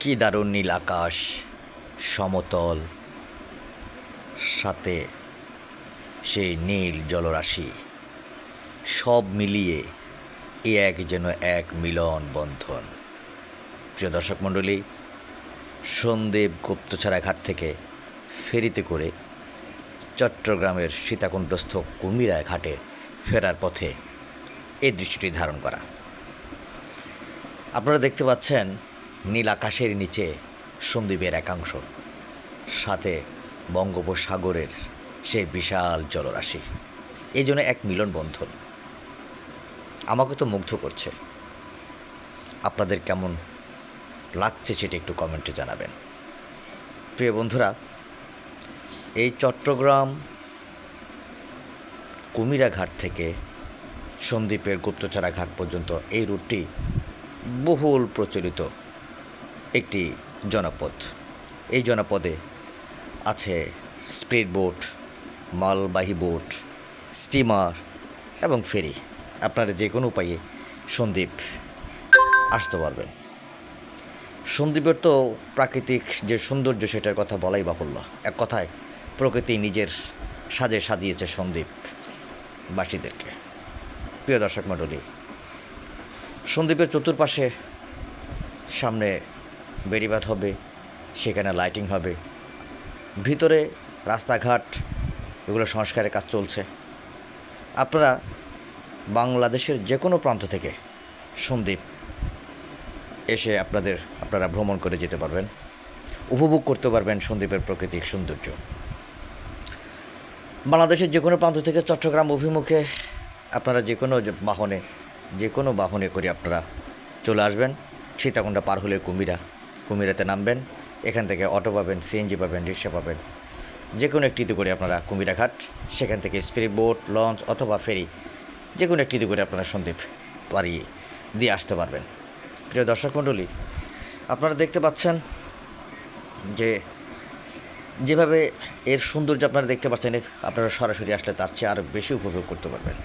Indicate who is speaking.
Speaker 1: কি দারুণ নীল আকাশ, সমতল, সাথে সেই নীল জলরাশি, সব মিলিয়ে এ এক যেন এক মিলন বন্ধন। প্রিয় দর্শক মণ্ডলী, সন্দ্বীপ গুপ্তছড়া ঘাট থেকে ফেরিতে করে চট্টগ্রামের সীতাকুণ্ডস্থ কুমিরা ঘাটে ফেরার পথে এই দৃশ্যটি ধারণ করা। আপনারা দেখতে পাচ্ছেন নীল আকাশের নিচে সন্দ্বীপের একাংশ, সাথে বঙ্গোপসাগরের সেই বিশাল জলরাশি, এই জন্য এক মিলন বন্ধন। আমাকে তো মুগ্ধ করছে। আপনাদের কেমন লাগছে সেটা একটু কমেন্টে জানাবেন। প্রিয় বন্ধুরা, এই চট্টগ্রাম কুমিরা ঘাট থেকে সন্দ্বীপের গুপ্তছড়া ঘাট পর্যন্ত এই রুটটি বহুল প্রচলিত একটি জনপদ। এই জনপদে আছে স্পিড বোট, মালবাহী বোট, স্টিমার এবং ফেরি। আপনারা যে কোনো উপায়ে সন্দ্বীপ আসতে পারবেন। সন্দ্বীপের তো প্রাকৃতিক যে সৌন্দর্য, সেটার কথা বলাই বাহুল্য। এক কথায় প্রকৃতি নিজের সাজে সাজিয়েছে সন্দ্বীপবাসীদেরকে। প্রিয় দর্শক মণ্ডলী, সন্দ্বীপের চতুর্পাশে সামনে বেড়িবাঁধ হবে, সেখানে লাইটিং হবে, ভিতরে রাস্তাঘাট, এগুলো সংস্কারের কাজ চলছে। আপনারা বাংলাদেশের যে কোনো প্রান্ত থেকে সন্দ্বীপ এসে আপনারা ভ্রমণ করে যেতে পারবেন, উপভোগ করতে পারবেন সন্দ্বীপের প্রাকৃতিক সৌন্দর্য। বাংলাদেশের যে কোনো প্রান্ত থেকে চট্টগ্রাম অভিমুখে আপনারা যে কোনো বাহনে করে আপনারা চলে আসবেন। সীতাকুণ্ডা পার হলে কুমিরাতে নামবেন। এখান থেকে অটো পাবেন, সিএনজি পাবেন, রিক্সা পাবেন, যে কোনো একটিতে করে আপনারা কুমিরাঘাট, সেখান থেকে স্পিড বোট, লঞ্চ অথবা ফেরি, যে কোনো একটিতে করে আপনারা সন্দ্বীপ পাড়িয়ে দিয়ে আসতে পারবেন। প্রিয় দর্শক মণ্ডলী, আপনারা দেখতে পাচ্ছেন যেভাবে এর সৌন্দর্য আপনারা দেখতে পাচ্ছেন, আপনারা সরাসরি আসলে তার চেয়ে আরও বেশি উপভোগ করতে পারবেন।